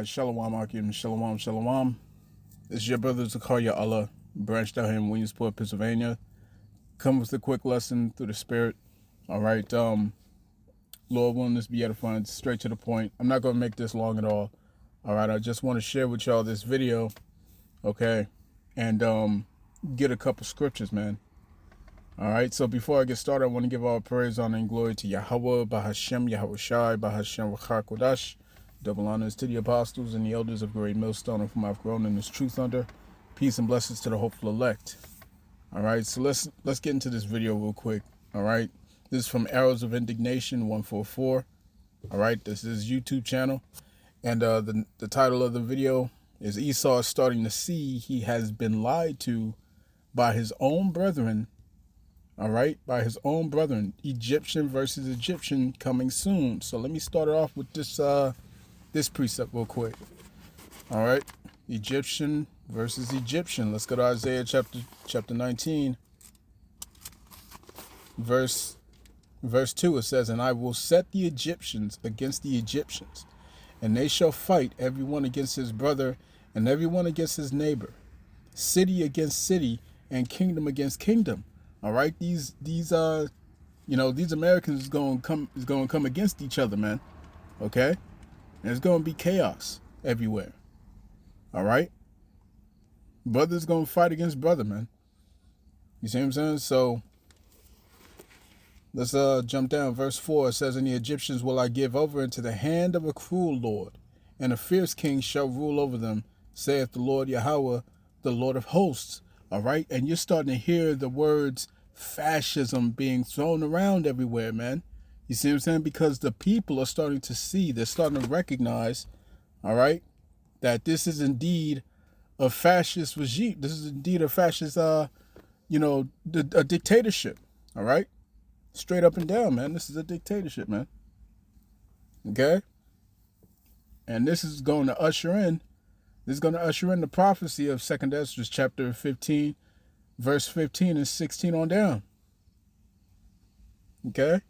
Shalom Akim, Shalom, Shalom. This is your brother Zakaria Allah, branched out here in Williamsport, Pennsylvania. Come with a quick lesson through the spirit. All right. Lord willing, this be edifying, straight to the point. I'm not gonna make this long at all. All right, I just want to share with y'all this video, okay, and get a couple scriptures, man. All right, so before I get started, I want to give all praise, honor, and glory to Yahweh, Bahashem, Yahweh Shai, Bahashem, Rachar Kodash. Double honors to the apostles and the elders of Great Millstone, of whom I've grown in this truth under. Peace and blessings to the hopeful elect. All right, so let's get into this video real quick. All right, this is from Arrows of Indignation 144. All right, this is YouTube channel, and the title of the video is Esau is starting to see he has been lied to by his own brethren. All right, by his own brethren. Egyptian versus Egyptian coming soon. So let me start it off with this precept real quick. All right, Egyptian versus Egyptian. Let's go to Isaiah chapter 19, verse 2. It says, "And I will set the Egyptians against the Egyptians, and they shall fight, every one against his brother, and every one against his neighbor, city against city, and kingdom against kingdom." All right, these Americans is going to come against each other, man. Okay, and there's going to be chaos everywhere. All right, brother's going to fight against brother, man. You see what I'm saying? So let's jump down. Verse 4, it says, "And the Egyptians will I give over into the hand of a cruel lord, and a fierce king shall rule over them, saith the Lord Yahweh, the Lord of hosts." All right, and you're starting to hear the words fascism being thrown around everywhere, man. You see what I'm saying? Because the people are starting to see, they're starting to recognize, all right, that this is indeed a fascist regime. This is indeed a fascist, a dictatorship. All right, straight up and down, man. This is a dictatorship, man. Okay, and this is going to usher in. This is going to usher in the prophecy of 2nd Ezra chapter 15, verse 15 and 16 on down. Okay?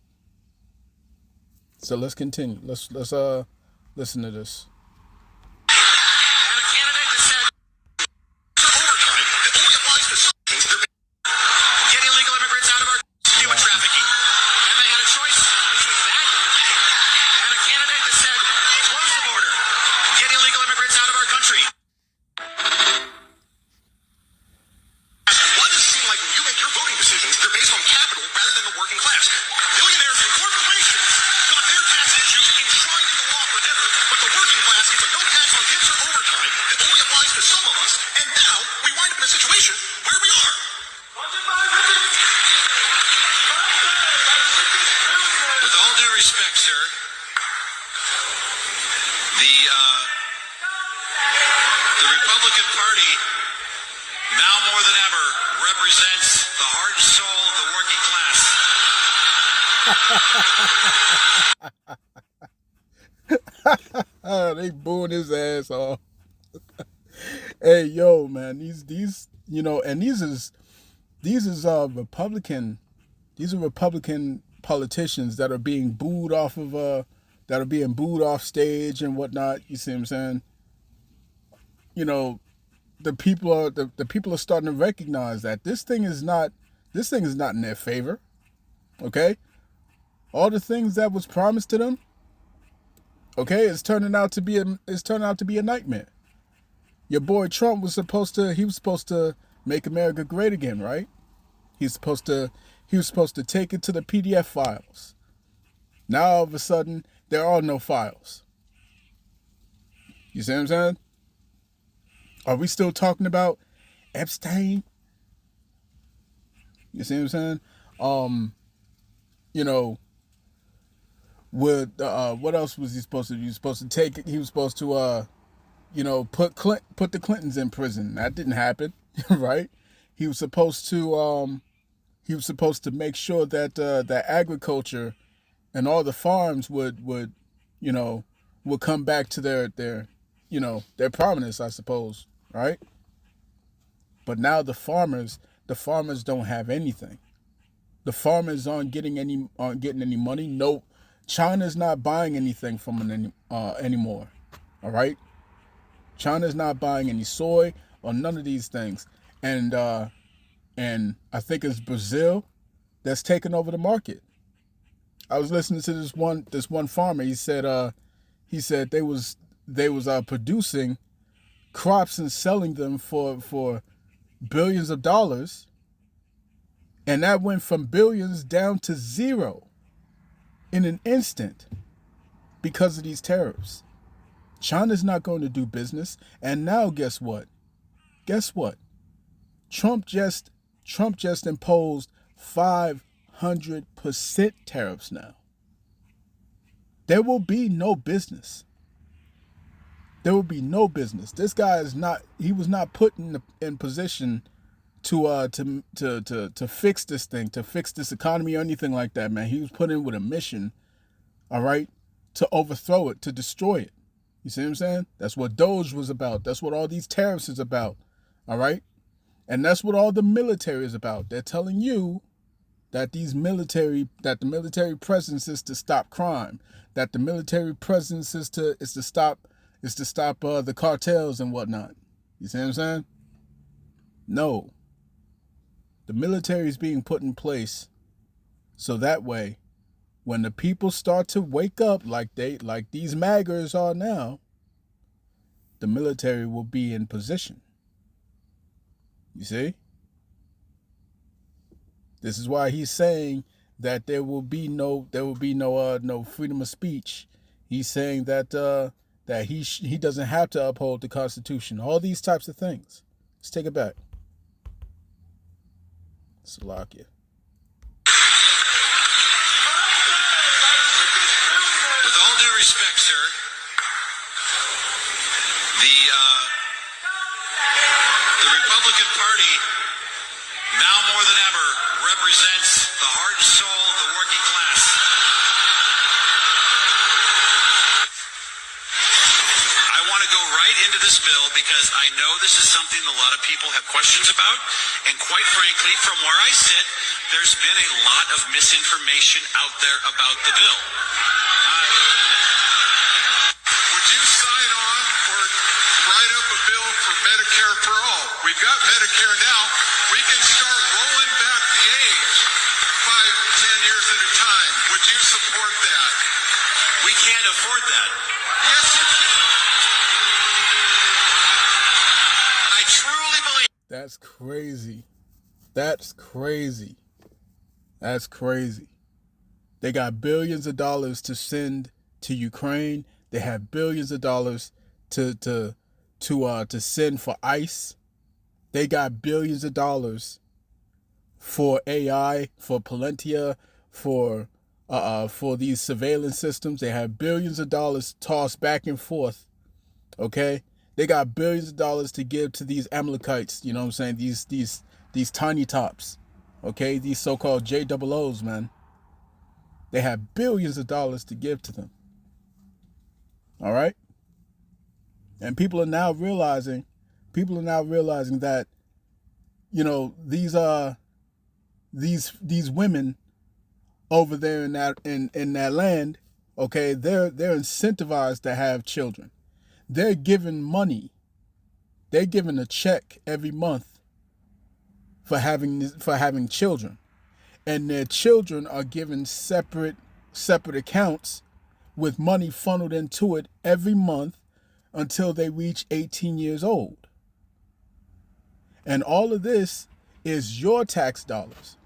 So let's continue. Let's listen to this. The Republican Party, now more than ever, represents the heart and soul of the working class. They booing his ass off. Hey, yo, man, these and these is Republican. These are Republican politicians that are being booed off stage and whatnot. You see what I'm saying? The people are starting to recognize that this thing is not in their favor. Okay, all the things that was promised to them, okay, it's turning out to be a nightmare. Your boy Trump was supposed to make America great again, right? He was supposed to take it to the PDF files. Now all of a sudden there are no files. You see what I'm saying? Are we still talking about Epstein? You see what I'm saying? What else was he supposed to do? He was supposed to take it. He was supposed to put the Clintons in prison. That didn't happen, right? He was supposed to make sure that that agriculture and all the farms would come back to their prominence, I suppose, right? But now the farmers don't have anything. The farmers aren't getting any money. No, China's not buying anything from them anymore. All right. China's not buying any soy or none of these things. And I think it's Brazil that's taking over the market. I was listening to this one farmer. He said they was producing crops and selling them for billions of dollars, and that went from billions down to zero in an instant because of these tariffs. China's not going to do business, and now guess what? Trump just imposed 500% tariffs now. There will be no business. There will be no business. This guy he was not put in position to fix this thing, to fix this economy or anything like that, man. He was put in with a mission, all right, to overthrow it, to destroy it. You see what I'm saying? That's what Doge was about. That's what all these tariffs is about, all right? And that's what all the military is about. They're telling you that the military presence is to stop crime, that the military presence is to stop the cartels and whatnot. You see what I'm saying? No. The military is being put in place so that way, when the people start to wake up like these MAGAs are now, the military will be in position. You see? This is why he's saying that there will be no freedom of speech. He's saying that he doesn't have to uphold the Constitution. All these types of things. Let's take it back. Salakia. With all due respect, sir, the Republican Party, now more than ever, represents the heart and soul of the working class. I want to go right into this bill because I know this is something a lot of people have questions about, and quite frankly, from where I sit, there's been a lot of misinformation out there about the bill. Would you sign on or write up a bill for Medicare for all? We've got Medicare now. We can start rolling back the age 5, 10 years at a time. Would you support that? We can't afford that. Yes, you can. I truly believe. That's crazy. That's crazy. That's crazy. They got billions of dollars to send to Ukraine. They have billions of dollars to send for ICE. They got billions of dollars for AI, for Palantir, for these surveillance systems. They have billions of dollars tossed back and forth. Okay? They got billions of dollars to give to these Amalekites, you know what I'm saying? These tiny tops. Okay? These so-called JOOs, man. They have billions of dollars to give to them. All right? And people are now realizing that, you know, these women over there in that land, okay, they're incentivized to have children. They're given money. They're given a check every month for having children. And their children are given separate accounts with money funneled into it every month until they reach 18 years old. And all of this is your tax dollars.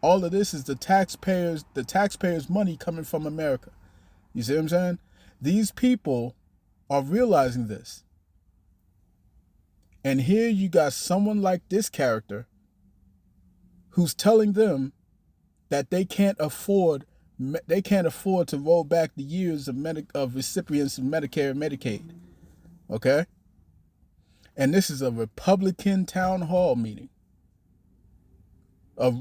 All of this is the taxpayers' money coming from America. You see what I'm saying? These people are realizing this. And here you got someone like this character who's telling them that they can't afford to roll back the years of recipients of Medicare and Medicaid. Okay? And this is a Republican town hall meeting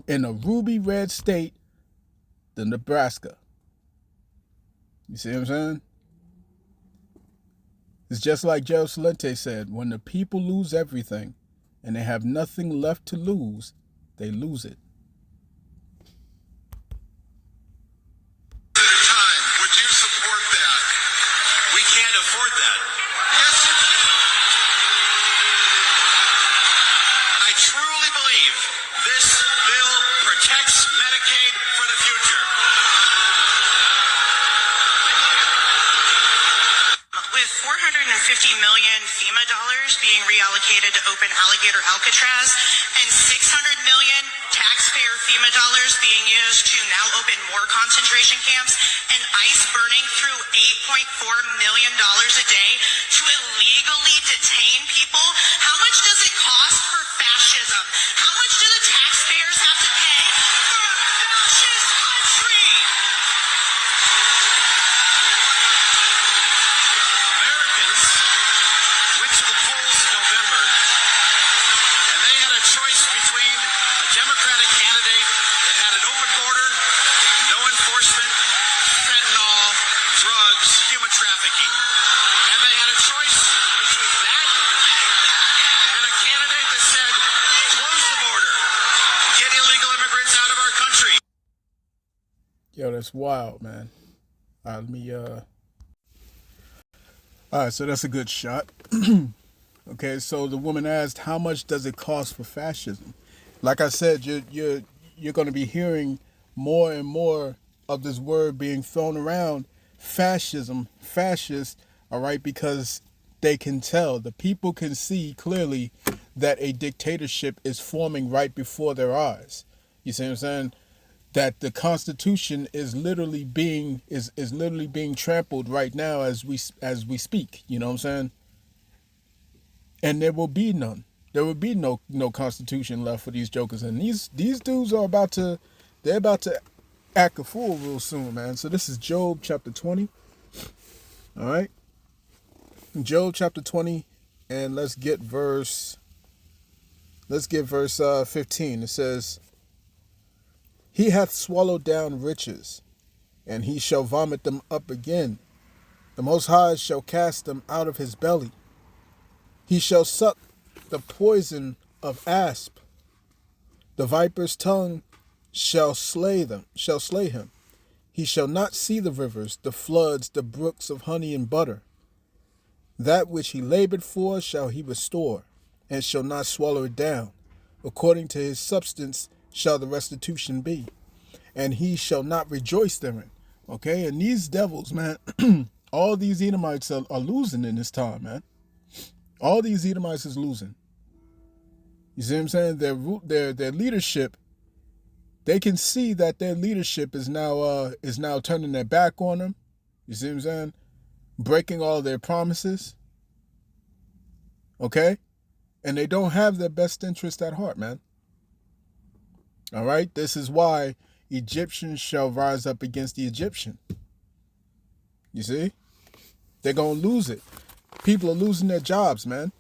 in a ruby red state, the Nebraska. You see what I'm saying? It's just like Gerald Celente said, when the people lose everything and they have nothing left to lose, they lose it. At a time. Would you support that? We can't afford that. Yes, you can. I truly believe this bill protects Medicaid for the future. With $450 million FEMA dollars being reallocated to open Alligator Alcatraz and $600 million taxpayer FEMA dollars being used to now open more concentration camps and ICE burning through $8.4 million a day to illegally detain people, how much does it cost for fascism? How much do the taxpayers have to pay for a fascist country? Americans went to the polls in November, and they had a choice between a Democratic candidate that had an open border, no enforcement, fentanyl, drugs, human trafficking. And they had a choice between that and a candidate that said, close the border, get illegal immigrants out of our country. Yo, that's wild, man. All right, so that's a good shot. Okay, so the woman asked, how much does it cost for fascism? Like I said, you're going to be hearing more and more of this word being thrown around, fascism, fascist, all right, because they can tell, the people can see clearly that a dictatorship is forming right before their eyes. You see what I'm saying? That the Constitution is literally being literally being trampled right now as we speak. You know what I'm saying? And there will be none. There will be no Constitution left for these jokers. And these dudes are about to act a fool real soon, man. So this is Job chapter 20. All right, Job chapter 20, and let's get verse 15. It says, he hath swallowed down riches, and he shall vomit them up again. The Most High shall cast them out of his belly. He shall suck the poison of asp. The viper's tongue shall slay him. He shall not see the rivers, the floods, the brooks of honey and butter. That which he labored for shall he restore, and shall not swallow it down. According to his substance shall the restitution be, and he shall not rejoice therein. Okay, and these devils, man, all these Edomites are losing in this time, man. All these Edomites is losing. You see what I'm saying? Their leadership, they can see that their leadership is now turning their back on them. You see what I'm saying? Breaking all their promises. Okay? And they don't have their best interest at heart, man. All right? This is why Egyptians shall rise up against the Egyptian. You see? They're going to lose it. People are losing their jobs, man.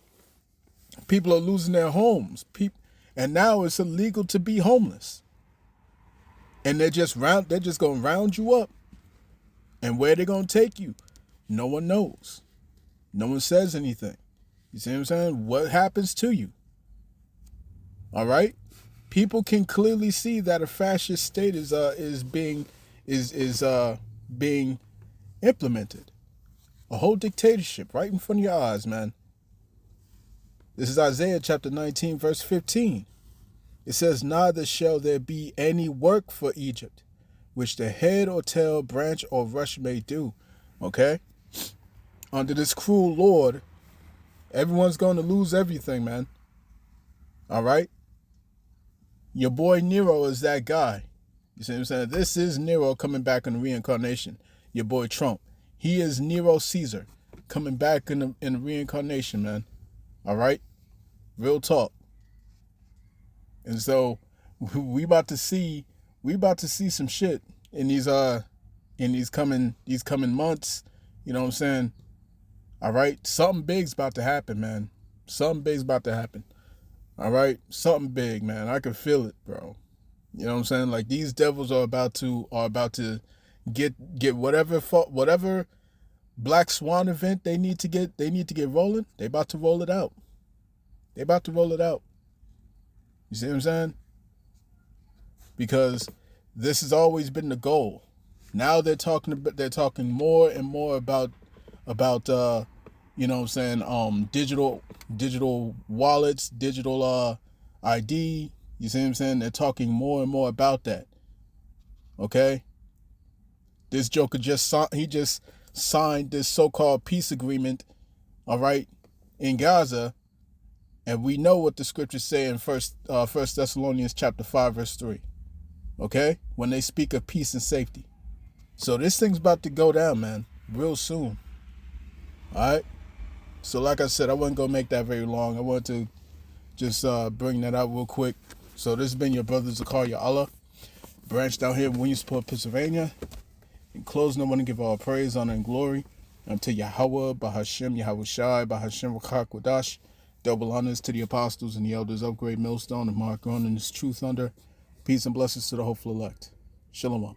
People are losing their homes. And now it's illegal to be homeless. And they're just going to round you up. And where they're going to take you, no one knows. No one says anything. You see what I'm saying? What happens to you? All right? People can clearly see that a fascist state is being implemented. A whole dictatorship right in front of your eyes, man. This is Isaiah chapter 19, verse 15. It says, neither shall there be any work for Egypt, which the head or tail, branch or rush may do. Okay? Under this cruel Lord, everyone's going to lose everything, man. All right? Your boy Nero is that guy. You see what I'm saying? This is Nero coming back in the reincarnation. Your boy Trump. He is Nero Caesar coming back in the reincarnation, man. All right? Real talk. And so we about to see some shit in these coming months. You know what I'm saying? All right? Something big's about to happen, man. Something big's about to happen. All right? Something big, man. I can feel it, bro. You know what I'm saying? Like, these devils are about to get whatever Black Swan event they need to get rolling. They about to roll it out. They about to roll it out. You see what I'm saying? Because this has always been the goal. Now they're talking more and more about you know what I'm saying, digital wallets, digital ID. You see what I'm saying? They're talking more and more about that. Okay? This Joker just signed this so-called peace agreement, all right, in Gaza, and we know what the scriptures say in First Thessalonians chapter 5 verse 3. Okay? When they speak of peace and safety. So this thing's about to go down, man, real soon. All right? So like I said, I wasn't going to make that very long. I wanted to just bring that out real quick. So this has been your brother Zakaria Allah, branched out here in Williamsport, Pennsylvania. In closing, I want to give all praise, honor, and glory unto Yahweh, Bahashem, Yahushai, Bahashem, Rakak, Wadash. Double honors to the apostles and the elders of Great Millstone and Mark on and his truth under. Peace and blessings to the hopeful elect. Shalom.